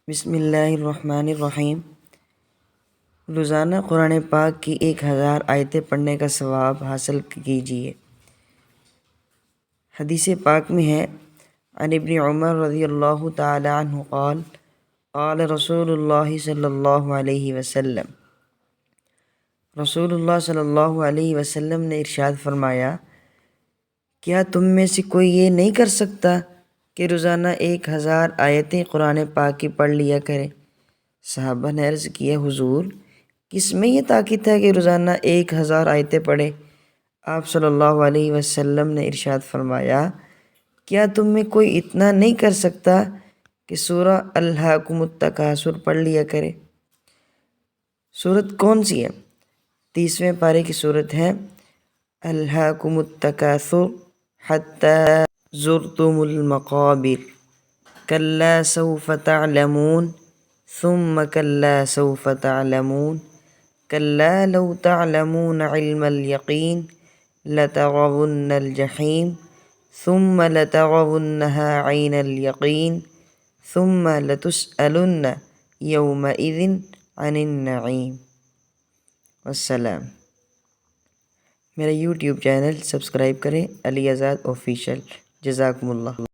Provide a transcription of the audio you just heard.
بسم اللہ الرحمن الرحیم۔ روزانہ قرآن پاک کی 1000 آیتیں پڑھنے کا ثواب حاصل کیجیے۔ حدیث پاک میں ہے، عن ابن عمر رضی اللہ تعالی عنہ قال قال رسول اللہ صلی اللہ علیہ وسلم، رسول اللہ صلی اللہ علیہ وسلم نے ارشاد فرمایا، کیا تم میں سے کوئی یہ نہیں کر سکتا کہ روزانہ 1000 آیتیں قرآن پاک کی پڑھ لیا کرے؟ صحابہ نے عرض کیا، حضور کس میں یہ تاکید ہے کہ روزانہ 1000 آیتیں پڑھے؟ آپ صلی اللہ علیہ وسلم نے ارشاد فرمایا، کیا تم میں کوئی اتنا نہیں کر سکتا کہ سورہ الہاکم التکاثر پڑھ لیا کرے؟ سورت کون سی ہے؟ 30ویں پارے کی سورت ہے الہاکم التکاثر حتی زرتم المقابر کلا سوف تعلمون ثم کلا سوف تعلمون کلا لو تعلمون علم الیقین لترون الجحیم ثم لترونها عین الیقین ثم لتسألن یومئذ عن النعیم۔ والسلام۔ میرا یوٹیوب چینل سبسکرائب کریں، علی آزاد آفیشیل۔ جزاکم اللہ۔